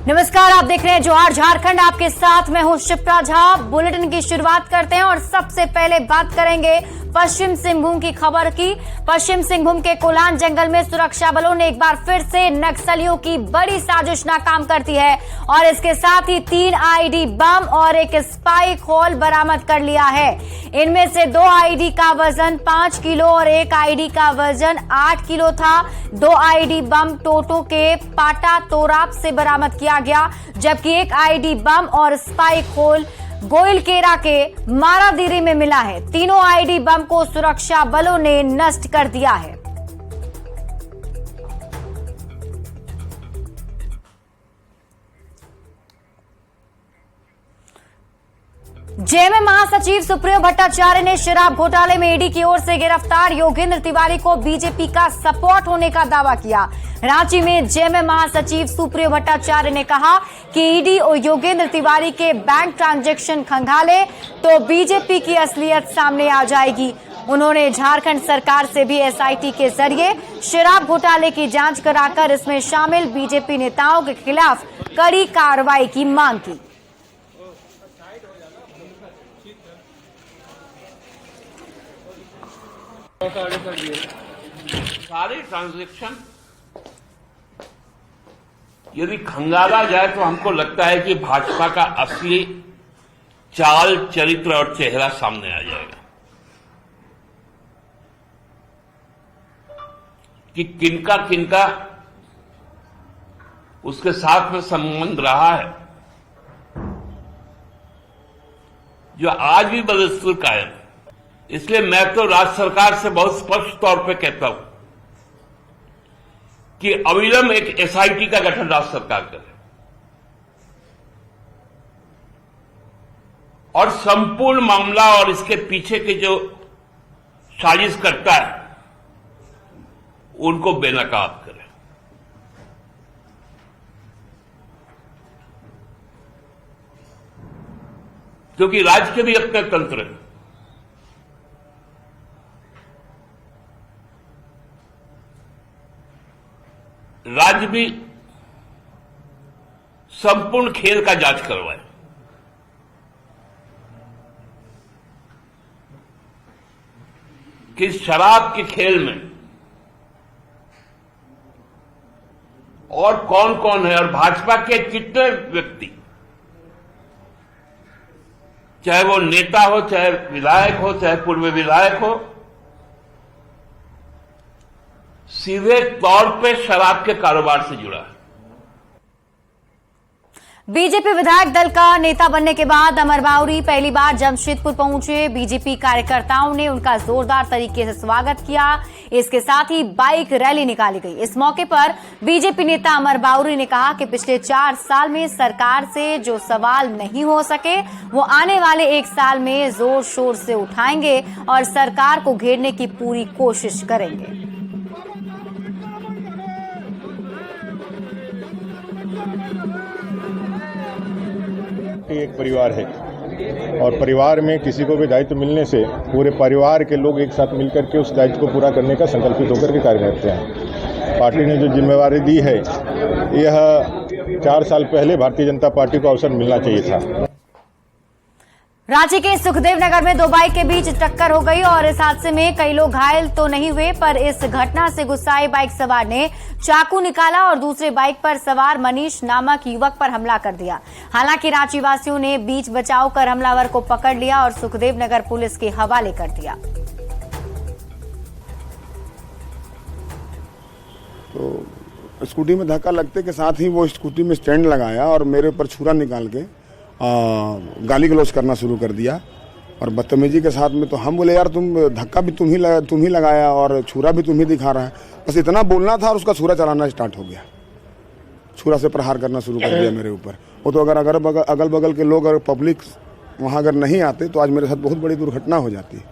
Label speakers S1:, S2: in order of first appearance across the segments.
S1: नमस्कार, आप देख रहे हैं जोहार झारखंड। आपके साथ मैं हूं शिप्रा झा। बुलेटिन की शुरुआत करते हैं और सबसे पहले बात करेंगे पश्चिम सिंहभूम की खबर की। पश्चिम सिंहभूम के कोलान जंगल में सुरक्षा बलों ने एक बार फिर से नक्सलियों की बड़ी साजिश नाकाम कर दी है और इसके साथ ही 3 आईडी बम और एक स्पाइक होल बरामद कर लिया है। इनमें से 2 आईडी का वजन 5 किलो और 1 आईडी का वजन 8 किलो था। 2 आईडी बम टोटो के पाटा तोराब से बरामद किया गया, जबकि 1 आईडी बम और स्पाइक होल गोइलकेरा के मारादीरी में मिला है। तीनों आईडी बम को सुरक्षा बलों ने नष्ट कर दिया है। जेएमएम महासचिव सुप्रियो भट्टाचार्य ने शराब घोटाले में ईडी की ओर से गिरफ्तार योगेंद्र तिवारी को बीजेपी का सपोर्ट होने का दावा किया। रांची में जेएमएम महासचिव सुप्रियो भट्टाचार्य ने कहा कि ईडी और योगेंद्र तिवारी के बैंक ट्रांजैक्शन खंगाले तो बीजेपी की असलियत सामने आ जाएगी। उन्होंने झारखंड सरकार से भी एसआईटी के जरिए शराब घोटाले की जांच कराकर इसमें शामिल बीजेपी नेताओं के खिलाफ कड़ी कार्रवाई की मांग की।
S2: सारे ट्रांजैक्शन यदि खंगाला जाए तो हमको लगता है कि भाजपा का असली चाल, चरित्र और चेहरा सामने आ जाएगा कि किनका किनका उसके साथ में संबंध रहा है, जो आज भी बदस्तूर कायम है। इसलिए मैं तो राज्य सरकार से बहुत स्पष्ट तौर पे कहता हूं कि अविलंब एक एसआईटी का गठन राज्य सरकार करे और संपूर्ण मामला और इसके पीछे के जो साजिश करता है उनको बेनकाब करे। क्योंकि राज्य के भी अपने तंत्र हैं। राज्य भी संपूर्ण खेल का जांच करवाए। कि शराब के खेल में और कौन कौन है और भाजपा के कितने व्यक्ति, चाहे वो नेता हो, चाहे विधायक हो, चाहे पूर्व विधायक हो, सीधे तौर पे शराब के कारोबार से जुड़ा है।
S1: बीजेपी विधायक दल का नेता बनने के बाद अमर बाउरी पहली बार जमशेदपुर पहुंचे। बीजेपी कार्यकर्ताओं ने उनका जोरदार तरीके से स्वागत किया। इसके साथ ही बाइक रैली निकाली गई। इस मौके पर बीजेपी नेता अमर बाउरी ने कहा कि पिछले 4 साल में सरकार से जो सवाल नहीं हो सके वो आने वाले 1 साल में जोर शोर से उठाएंगे और सरकार को घेरने की पूरी कोशिश करेंगे।
S3: एक परिवार है और परिवार में किसी को भी दायित्व मिलने से पूरे परिवार के लोग एक साथ मिलकर के उस दायित्व को पूरा करने का संकल्पित होकर के कार्य करते हैं। पार्टी ने जो जिम्मेवारी दी है, यह 4 साल पहले भारतीय जनता पार्टी को अवसर मिलना चाहिए था।
S1: रांची के सुखदेव नगर में 2 बाइक के बीच टक्कर हो गई और इस हादसे में कई लोग घायल तो नहीं हुए, पर इस घटना से गुस्साए बाइक सवार ने चाकू निकाला और दूसरे बाइक पर सवार मनीष नामक युवक पर हमला कर दिया। हालांकि रांची वासियों ने बीच बचाव कर हमलावर को पकड़ लिया और सुखदेव नगर पुलिस के हवाले कर दिया।
S4: तो स्कूटी में धक्का लगते के साथ ही वो स्कूटी में स्टैंड लगाया और मेरे ऊपर छुरा निकाल के गाली गलौज करना शुरू कर दिया और बदतमीजी के साथ में। तो हम बोले, यार तुम धक्का भी तुम ही लगाया और छुरा भी तुम ही दिखा रहा है। बस इतना बोलना था और उसका छुरा चलाना स्टार्ट हो गया। छुरा से प्रहार करना शुरू कर दिया मेरे ऊपर। वो तो अगर अगल बगल के लोग, अगर पब्लिक वहाँ अगर नहीं आते तो आज मेरे साथ बहुत बड़ी दुर्घटना हो जाती।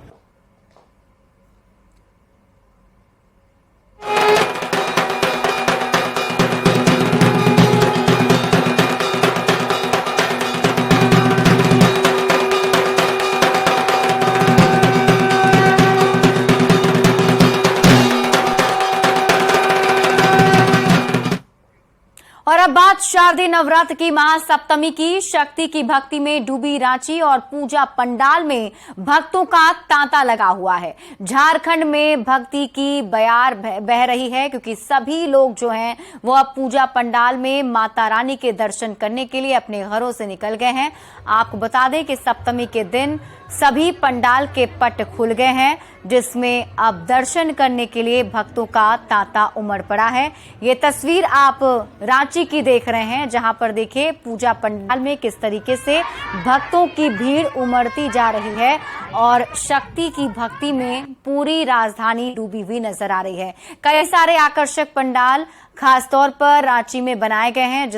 S1: और और अब बात शारदीय नवरात्र की महासप्तमी की। शक्ति की भक्ति में डूबी रांची और पूजा पंडाल में भक्तों का तांता लगा हुआ है। झारखंड में भक्ति की बयार बह रही है, क्योंकि सभी लोग जो हैं वो अब पूजा पंडाल में माता रानी के दर्शन करने के लिए अपने घरों से निकल गए हैं। आपको बता दें कि सप्तमी के दिन सभी पंडाल के पट खुल गए हैं, जिसमें अब दर्शन करने के लिए भक्तों का तांता उमड़ पड़ा है। ये तस्वीर आप रांची की देख रहे हैं, जहां पर देखिए पूजा पंडाल में किस तरीके से भक्तों की भीड़ उमड़ती जा रही है और शक्ति की भक्ति में पूरी राजधानी डूबी हुई नजर आ रही है। कई सारे आकर्षक पंडाल खासतौर पर रांची में बनाए गए हैं,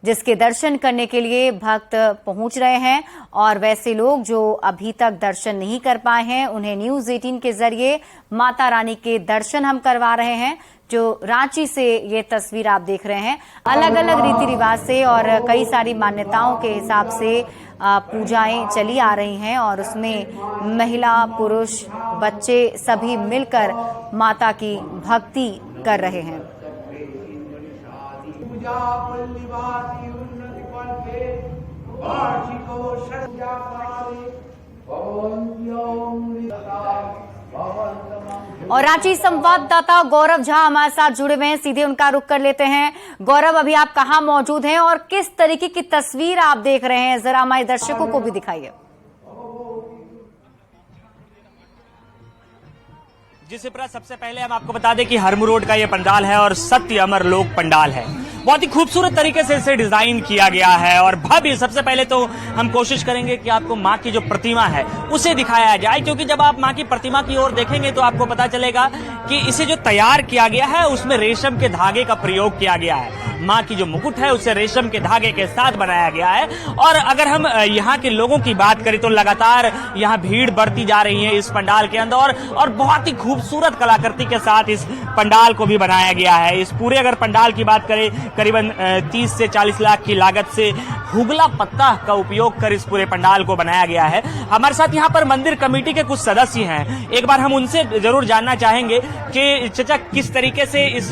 S1: जिसके दर्शन करने के लिए भक्त पहुंच रहे हैं। और वैसे लोग जो अभी तक दर्शन नहीं कर पाए हैं, उन्हें न्यूज़ 18 के जरिए माता रानी के दर्शन हम करवा रहे हैं। जो रांची से ये तस्वीर आप देख रहे हैं, अलग अलग रीति रिवाज से और कई सारी मान्यताओं के हिसाब से पूजाएं चली आ रही हैं और उसमें महिला, पुरुष, बच्चे सभी मिलकर माता की भक्ति कर रहे हैं। और रांची संवाददाता गौरव झा हमारे साथ जुड़े हुए हैं, सीधे उनका रुख कर लेते हैं। गौरव, अभी आप कहां मौजूद हैं और किस तरीके की तस्वीर आप देख रहे हैं, जरा हमारे दर्शकों को भी दिखाइए।
S5: जी शिप्रा, सबसे पहले हम आपको बता दें कि हरमू रोड का ये पंडाल है और सत्य अमर लोक पंडाल है। बहुत ही खूबसूरत तरीके से इसे डिजाइन किया गया है और भव्य। सबसे पहले तो हम कोशिश करेंगे कि आपको माँ की जो प्रतिमा है उसे दिखाया जाए, क्योंकि जब आप माँ की प्रतिमा की ओर देखेंगे तो आपको पता चलेगा कि इसे जो तैयार किया गया है उसमें रेशम के धागे का प्रयोग किया गया है। माँ की जो मुकुट है उसे रेशम के धागे के साथ बनाया गया है। और अगर हम यहाँ के लोगों की बात करें तो लगातार यहाँ भीड़ बढ़ती जा रही है इस पंडाल के अंदर और बहुत ही खूबसूरत कलाकृति के साथ इस पंडाल को भी बनाया गया है। इस पूरे अगर पंडाल की बात करें, करीबन 30 से 40 लाख की लागत से हुगला पत्ता का उपयोग कर इस पूरे पंडाल को बनाया गया है। हमारे साथ यहाँ पर मंदिर कमेटी के कुछ सदस्य हैं, एक बार हम उनसे जरूर जानना चाहेंगे कि चाचा किस तरीके से इस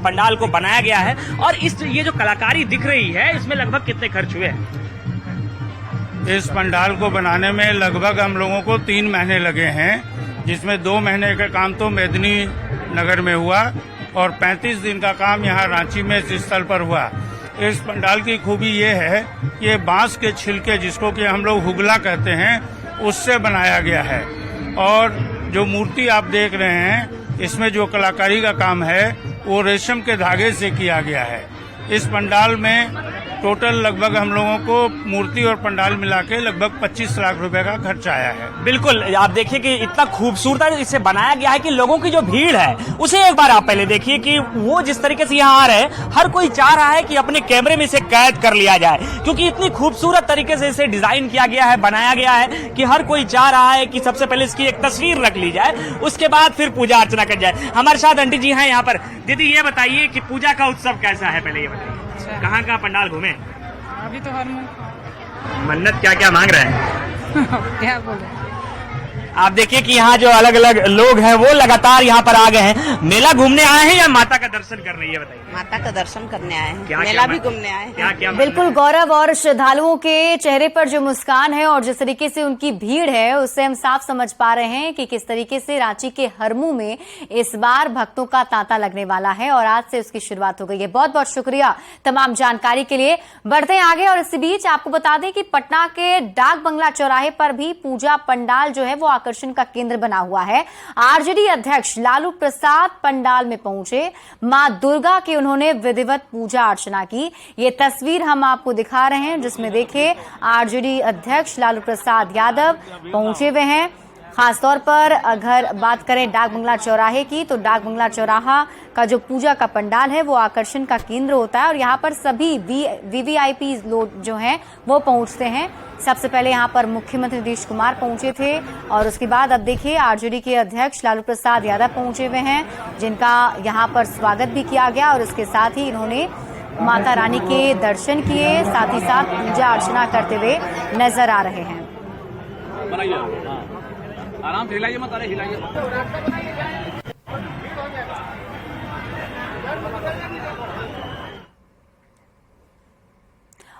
S5: पंडाल को बनाया गया है और ये जो कलाकारी दिख रही है इसमें लगभग कितने खर्च हुए हैं?
S6: इस पंडाल को बनाने में लगभग हम लोगों को 3 महीने लगे हैं, जिसमें 2 महीने का काम तो मेदिनी नगर में हुआ और 35 दिन का काम यहाँ रांची में इस स्थल पर हुआ। इस पंडाल की खूबी ये है कि ये बांस के छिलके, जिसको कि हम लोग हुगला कहते हैं, उससे बनाया गया है। और जो मूर्ति आप देख रहे हैं इसमें जो कलाकारी का काम है वो रेशम के धागे से किया गया है। इस पंडाल में टोटल लगभग हम लोगों को मूर्ति और पंडाल मिला के लगभग 25 लाख रुपए का खर्च आया है।
S5: बिल्कुल, आप देखिए कि इतना खूबसूरत इसे बनाया गया है कि लोगों की जो भीड़ है उसे एक बार आप पहले देखिए कि वो जिस तरीके से यहाँ आ रहे हैं, हर कोई चाह रहा है कि अपने कैमरे में इसे कैद कर लिया जाए, क्योंकि इतनी खूबसूरत तरीके से इसे डिजाइन किया गया है, बनाया गया है कि हर कोई चाह रहा है कि सबसे पहले इसकी एक तस्वीर रख ली जाए, उसके बाद फिर पूजा अर्चना कर जाए। हमारे साथ आंटी जी हैं यहाँ पर। दीदी ये बताइए कि पूजा का उत्सव कैसा है, पहले ये बताइए। कहाँ कहाँ पंडाल घूमे?
S7: अभी तो हर
S5: मन्नत क्या क्या मांग रहे हैं?
S7: क्या बोले,
S5: आप देखिए कि यहाँ जो अलग अलग लोग हैं वो लगातार यहाँ पर आ गए हैं। मेला घूमने आए हैं या माता का दर्शन करने, ये बताइए।
S7: माता का दर्शन करने आए हैं,
S5: क्या
S7: मेला भी घूमने आए हैं।
S5: क्या क्या
S1: बिल्कुल गौरव, और श्रद्धालुओं के चेहरे पर जो मुस्कान है और जिस तरीके से उनकी भीड़ है उससे हम साफ समझ पा रहे हैं कि किस तरीके से रांची के हरमू में इस बार भक्तों का तांता लगने वाला है और आज से उसकी शुरुआत हो गई है। बहुत बहुत शुक्रिया तमाम जानकारी के लिए। बढ़ते हैं आगे और इसी बीच आपको बता दें कि पटना के डाक बंगला चौराहे पर भी पूजा पंडाल जो है वो आकर्षण का केंद्र बना हुआ है। आरजेडी अध्यक्ष लालू प्रसाद पंडाल में पहुंचे, मां दुर्गा की उन्होंने विधिवत पूजा अर्चना की। ये तस्वीर हम आपको दिखा रहे हैं, जिसमें देखिए आरजेडी अध्यक्ष लालू प्रसाद यादव पहुंचे हुए हैं। खासतौर पर अगर बात करें डाक बंगला चौराहे की, तो डाक बंगला चौराहा का जो पूजा का पंडाल है वो आकर्षण का केंद्र होता है और यहाँ पर सभी वीवीआईपी लोग जो हैं वो पहुंचते हैं। सबसे पहले यहाँ पर मुख्यमंत्री नीतीश कुमार पहुंचे थे और उसके बाद अब देखिए आरजेडी के अध्यक्ष लालू प्रसाद यादव पहुंचे हुए हैं, जिनका यहाँ पर स्वागत भी किया गया और इसके साथ ही इन्होंने माता रानी के दर्शन किए, साथ ही साथ पूजा अर्चना करते हुए नजर आ रहे हैं।
S8: आराम से हिलाइए मत, अरे हिलाइए।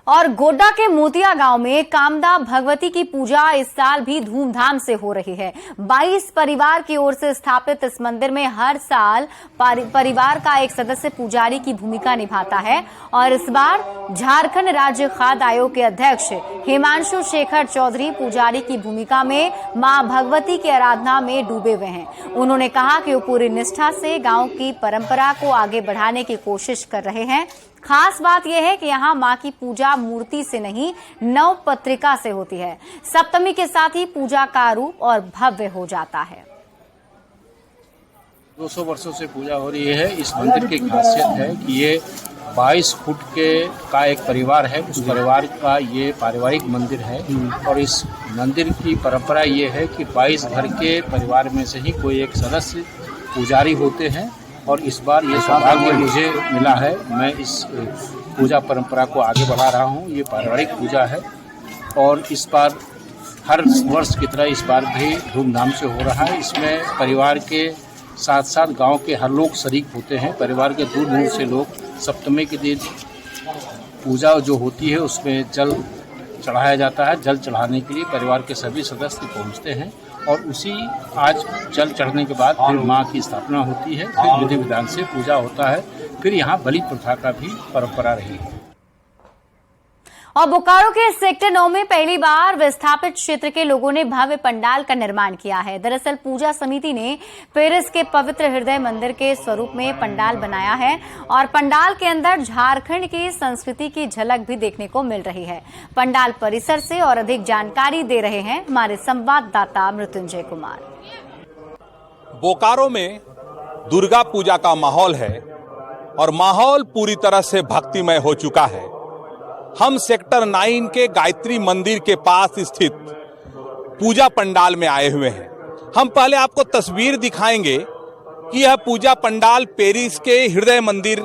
S1: और गोड्डा के मोतिया गांव में कामदा भगवती की पूजा इस साल भी धूमधाम से हो रही है। 22 परिवार की ओर से स्थापित इस मंदिर में हर साल परिवार का एक सदस्य पुजारी की भूमिका निभाता है और इस बार झारखंड राज्य खाद्य आयोग के अध्यक्ष हिमांशु शेखर चौधरी पुजारी की भूमिका में मां भगवती की आराधना में डूबे हुए हैं। उन्होंने कहा कि वो पूरी निष्ठा से गांव की परंपरा को आगे बढ़ाने की कोशिश कर रहे हैं। खास बात यह है कि यहाँ मां की पूजा मूर्ति से नहीं नव पत्रिका से होती है। सप्तमी के साथ ही पूजा का रूप और भव्य हो जाता है।
S9: 200 वर्षों से पूजा हो रही है। इस मंदिर की खासियत है कि ये 22 फुट का एक परिवार है। उस परिवार का ये पारिवारिक मंदिर है और इस मंदिर की परंपरा ये है कि 22 घर के परिवार में से ही कोई एक सदस्य पुजारी होते हैं और इस बार ये सौभाग्य मुझे मिला है। मैं इस पूजा परंपरा को आगे बढ़ा रहा हूँ। ये पारिवारिक पूजा है और इस बार हर वर्ष की तरह इस बार भी धूमधाम से हो रहा है। इसमें परिवार के साथ साथ गांव के हर लोग शरीक होते हैं। परिवार के दूर दूर से लोग सप्तमी के दिन पूजा जो होती है उसमें जल चढ़ाया जाता है। जल चढ़ाने के लिए परिवार के सभी सदस्य पहुंचते हैं और उसी आज जल चढ़ने के बाद फिर मां की स्थापना होती है। फिर विधि विधान से पूजा होता है। फिर यहाँ बलि प्रथा का भी परंपरा रही है।
S1: और बोकारो के सेक्टर 9 में पहली बार विस्थापित क्षेत्र के लोगों ने भव्य पंडाल का निर्माण किया है। दरअसल पूजा समिति ने पेरिस के पवित्र हृदय मंदिर के स्वरूप में पंडाल बनाया है और पंडाल के अंदर झारखंड की संस्कृति की झलक भी देखने को मिल रही है। पंडाल परिसर से और अधिक जानकारी दे रहे हैं हमारे संवाददाता मृत्युंजय कुमार।
S10: बोकारो में दुर्गा पूजा का माहौल है और माहौल पूरी तरह से भक्तिमय हो चुका है। हम सेक्टर 9 के गायत्री मंदिर के पास स्थित पूजा पंडाल में आए हुए हैं। हम पहले आपको तस्वीर दिखाएंगे कि यह पूजा पंडाल पेरिस के हृदय मंदिर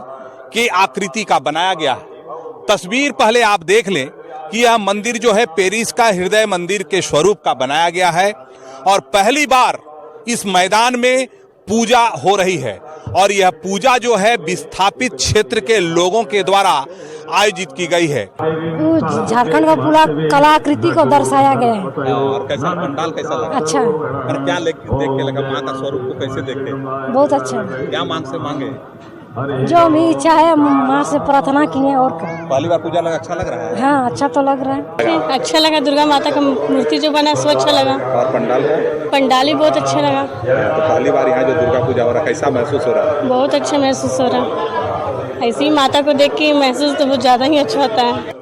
S10: की आकृति का बनाया गया है। तस्वीर पहले आप देख लें कि यह मंदिर जो है पेरिस का हृदय मंदिर के स्वरूप का बनाया गया है और पहली बार इस मैदान में पूजा हो रही है और यह पूजा जो है विस्थापित क्षेत्र के लोगों के द्वारा आयोजित की गई है।
S11: झारखंड का पूरा कलाकृति को दर्शाया गया है।
S10: और कैसा पंडाल कैसा लगा?
S11: अच्छा।
S10: और क्या देख के लगा? माँ का स्वरूप को कैसे देखे?
S11: बहुत अच्छा।
S10: क्या मांग से मांगे?
S11: जो भी इच्छा है माँ से प्रार्थना किए और
S10: पहली बार पूजा लगा, अच्छा लग रहा है?
S11: हाँ अच्छा तो लग रहा है।
S12: अच्छा लगा। दुर्गा माता का मूर्ति जो बना सो अच्छा लगा।
S10: और
S12: पंडाल भी बहुत अच्छा लगा।
S10: तो पहली बार यहाँ जो दुर्गा पूजा हो रहा है कैसा महसूस हो रहा है?
S12: बहुत अच्छा महसूस हो रहा है। ऐसी माता को देख के महसूस तो बहुत ज्यादा ही अच्छा होता है।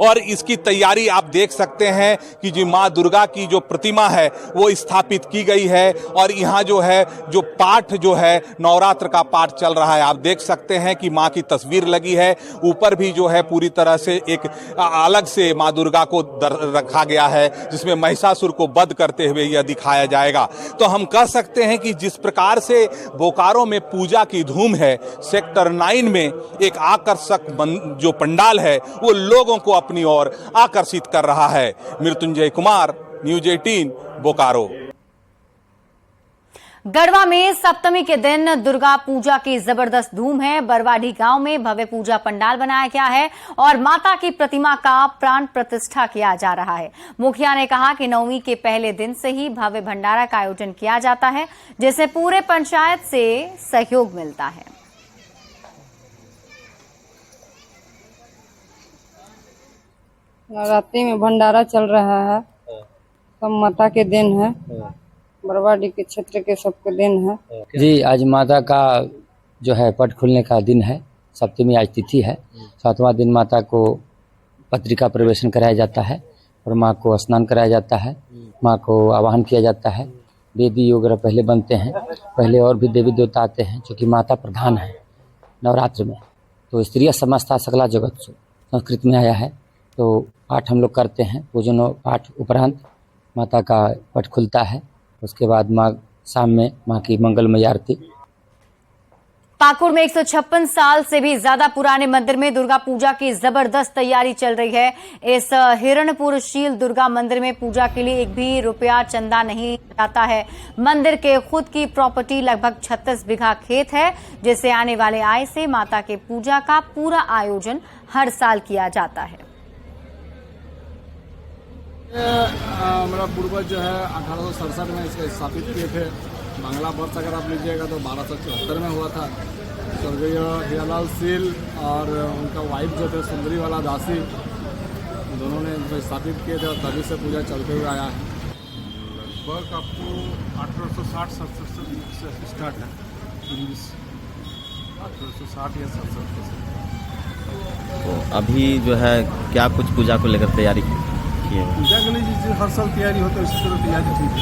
S10: और इसकी तैयारी आप देख सकते हैं कि जो माँ दुर्गा की जो प्रतिमा है वो स्थापित की गई है और यहाँ जो है जो पाठ जो है नवरात्र का पाठ चल रहा है। आप देख सकते हैं कि माँ की तस्वीर लगी है। ऊपर भी जो है पूरी तरह से एक अलग से माँ दुर्गा को रखा गया है जिसमें महिषासुर को वध करते हुए यह दिखाया जाएगा। तो हम कह सकते हैं कि जिस प्रकार से बोकारो में पूजा की धूम है, सेक्टर 9 में एक आकर्षक जो पंडाल है वो लोगों को अपनी ओर आकर्षित कर रहा है। मृत्युंजय कुमार, न्यूज 18, बोकारो।
S1: गढ़वा में सप्तमी के दिन दुर्गा पूजा की जबरदस्त धूम है। बरवाडी गांव में भव्य पूजा पंडाल बनाया गया है और माता की प्रतिमा का प्राण प्रतिष्ठा किया जा रहा है। मुखिया ने कहा कि नवमी के पहले दिन से ही भव्य भंडारा का आयोजन किया जाता है जिससे पूरे पंचायत से सहयोग मिलता है।
S11: नवरात्रि में भंडारा चल रहा है। सब माता के दिन है। बरवाडी के क्षेत्र के सबके दिन है।
S13: जी आज माता का जो है पट खुलने का दिन है। सप्तमी आज तिथि है। 7वां दिन माता को पत्रिका प्रवेशन कराया जाता है और माँ को स्नान कराया जाता है। माँ को आवाहन किया जाता है। वेदी वगैरह पहले बनते हैं। पहले और भी देवी देवता आते हैं जो कि माता प्रधान है नवरात्र में। तो स्त्रिय समस्ता सकला जगत संस्कृत में आया है। तो पाठ हम लोग करते हैं। पूजन पाठ उपरांत माता का पट खुलता है। उसके बाद माँ शाम में माँ की मंगलमय आरती
S1: पाकुड़ में 156 साल से भी ज्यादा पुराने मंदिर में दुर्गा पूजा की जबरदस्त तैयारी चल रही है। इस हिरणपुर शील दुर्गा मंदिर में पूजा के लिए एक भी रुपया चंदा नहीं जाता है। मंदिर के खुद की प्रॉपर्टी लगभग 36 बीघा खेत है, जिससे आने वाले आय से माता के पूजा का पूरा आयोजन हर साल किया जाता है।
S8: मेरा पूर्वज जो है 1867 में इसका स्थापित किए थे। बांग्ला वर्ष अगर आप लीजिएगा तो 1274 में हुआ था। स्वर्गीय हीरालाल शील और उनका वाइफ जो थे सुंदरीवाला दासी, दोनों ने इनको स्थापित किए थे और तभी से पूजा चलते हुए आया है।
S6: लगभग आपको 1860-67 से स्टार्ट है, 1860 या 67 से।
S14: तो अभी जो है क्या कुछ पूजा को लेकर तैयारी की है?
S6: पूजा के लिए जिस हर साल तैयारी होता है उसी तरह तैयारी ठीक है।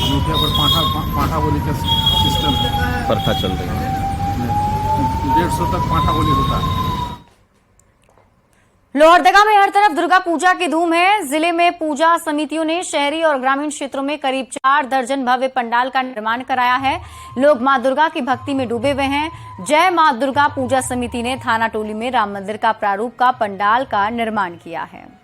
S6: अनूठे पर पाठा बोली का सिस्टम है,
S14: प्रथा चल रही है।
S6: 150 तक पाठा बोली होता है।
S1: लोहरदगा में हर तरफ दुर्गा पूजा की धूम है। जिले में पूजा समितियों ने शहरी और ग्रामीण क्षेत्रों में करीब 4 दर्जन भव्य पंडाल का निर्माण कराया है। लोग मां दुर्गा की भक्ति में डूबे हुए हैं। जय मां दुर्गा पूजा समिति ने थाना टोली में राम मंदिर का प्रारूप का पंडाल का निर्माण किया है।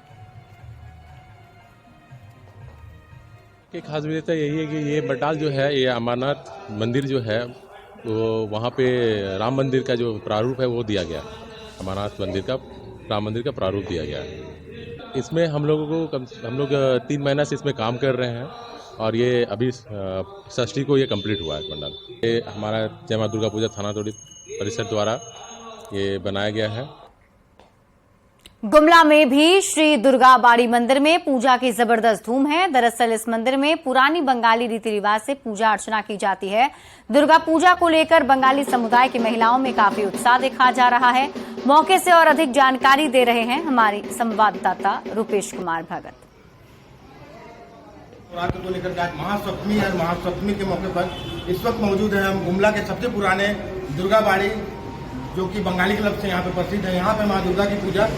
S15: की खास विशेषता यही है कि ये पंडाल जो है, ये अमरनाथ मंदिर जो है वो वहाँ पे राम मंदिर का जो प्रारूप है वो दिया गया। अमरनाथ मंदिर का राम मंदिर का प्रारूप दिया गया है। इसमें हम लोग 3 महीना से इसमें काम कर रहे हैं और ये अभी षष्ठी को ये कंप्लीट हुआ है पंडाल। ये हमारा जय मां दुर्गा पूजा थाना टोली परिषद द्वारा ये बनाया गया है।
S1: गुमला में भी श्री दुर्गा बाड़ी मंदिर में पूजा की जबरदस्त धूम है। दरअसल इस मंदिर में पुरानी बंगाली रीति रिवाज से पूजा अर्चना की जाती है। दुर्गा पूजा को लेकर बंगाली समुदाय की महिलाओं में काफी उत्साह देखा जा रहा है। मौके से और अधिक जानकारी दे रहे हैं हमारी संवाददाता रुपेश कुमार भगत।
S16: को लेकर के आज महासप्तमी है। महासप्तमी के मौके पर इस वक्त मौजूद है हम गुमला के सबसे पुराने दुर्गा बाड़ी, जो कि बंगाली क्लब से यहाँ पे प्रसिद्ध है। यहाँ पे माँ दुर्गा की पूजा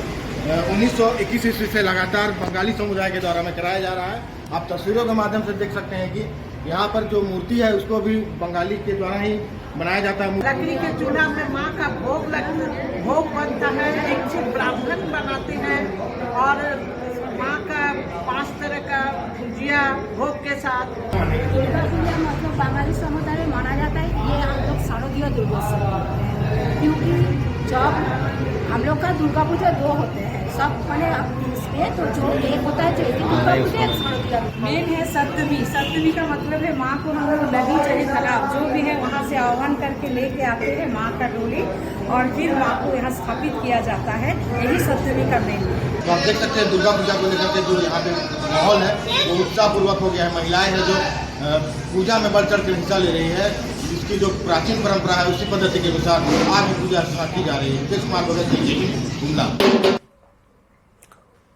S16: 1921 ईस्वी से लगातार बंगाली समुदाय के द्वारा में कराया जा रहा है। आप तस्वीरों के माध्यम से देख सकते हैं कि यहाँ पर जो मूर्ति है उसको भी बंगाली के द्वारा ही बनाया जाता है।
S7: लकड़ी के चूल्हा में माँ का भोग बनता है। एक चीज ब्राह्मण बनाते हैं और माँ का 5 तरह का भुजिया भोग के साथ।
S17: दुर्गा पूजा मतलब बंगाली समुदाय में माना जाता है। ये हम लोग शारदीय दुर्गोत्सव करते हैं, क्योंकि जब हम लोग का दुर्गा पूजा 2 होते हैं सब मैंने इसमें, तो जो एक होता है जो दुर्गा पूजा एक शारदीय मेन है सप्तमी। सप्तमी का मतलब है माँ को हम लोग नदी चले तालाब जो भी है वहाँ से आह्वान करके लेके आते हैं माँ का डोली और फिर माँ को यहाँ स्थापित किया जाता है। यही सप्तमी का मेन है।
S16: तो आप देख सकते हैं दुर्गा पूजा को लेकर के जो यहाँ पे माहौल है वो उत्साहपूर्वक हो गया है। महिलाएं हैं जो पूजा में बढ़ चढ़ कर हिस्सा ले रही है। इसकी जो प्राचीन परंपरा है उसी पद्धति के अनुसार आज भी पूजा अर्चना की जा रही है। रुपेश कुमार भगत, गुमला।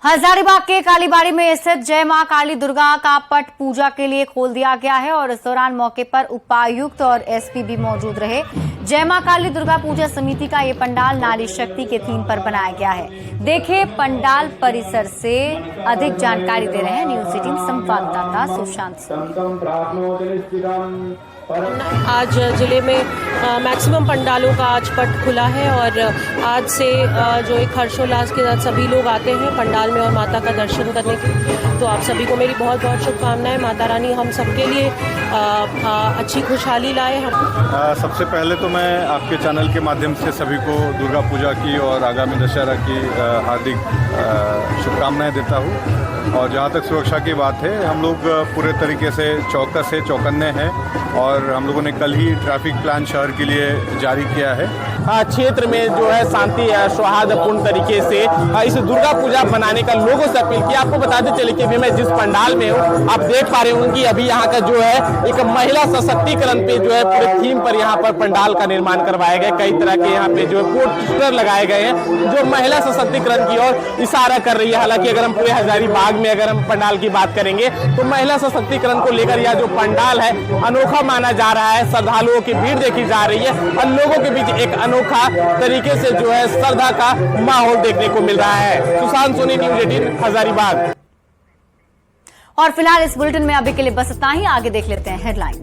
S1: हजारीबाग के कालीबाड़ी में स्थित जय मां काली दुर्गा का पट पूजा के लिए खोल दिया गया है और इस दौरान मौके पर उपायुक्त और एसपी भी मौजूद रहे। जय मां काली दुर्गा पूजा समिति का ये पंडाल नारी शक्ति के थीम पर बनाया गया है। देखिए पंडाल परिसर से अधिक जानकारी दे रहे हैं न्यूज 18 संवाददाता सुशांत सोनी।
S12: आज जिले में मैक्सिमम पंडालों का आज पट खुला है और आज से जो एक हर्षोल्लास के साथ सभी लोग आते हैं पंडाल में और माता का दर्शन करने के। तो आप सभी को मेरी बहुत बहुत शुभकामनाएं। माता रानी हम सबके लिए अच्छी खुशहाली लाए।
S3: सबसे पहले तो मैं आपके चैनल के माध्यम से सभी को दुर्गा पूजा की और आगामी दशहरा की हार्दिक शुभकामनाएं देता हूँ। और जहाँ तक सुरक्षा की बात है, हम लोग पूरे तरीके से चौकस है, चौकन्ने हैं और हम लोगों ने कल ही ट्रैफिक प्लान शहर के लिए जारी किया है।
S18: क्षेत्र में जो है शांति सौहार्दपूर्ण तरीके से इस दुर्गा पूजा मनाने का लोगों से अपील किया। आपको बताते चले कि अभी मैं जिस पंडाल में हूँ आप देख पा रहे होंगे कि अभी यहाँ का जो है एक महिला सशक्तिकरण पे जो है पूरे थीम पर यहाँ पर पंडाल का निर्माण करवाया गया। कई तरह के यहाँ पे जो है पोस्टर लगाए गए हैं जो महिला सशक्तिकरण की ओर इशारा कर रही है। हालांकि अगर हम पूरे हजारीबाग में अगर हम पंडाल की बात करेंगे तो महिला सशक्तिकरण को लेकर यह जो पंडाल है अनोखा माना जा रहा है। श्रद्धालुओं की भीड़ देखी जा रही है और लोगों के बीच एक अनोखा तरीके से जो है श्रद्धा का माहौल देखने को मिल रहा है। सुशांत सोनी, न्यूज 18 हजारीबाग।
S1: और फिलहाल इस बुलेटिन में अभी के लिए बस इतना ही। आगे देख लेते हैं हेडलाइंस।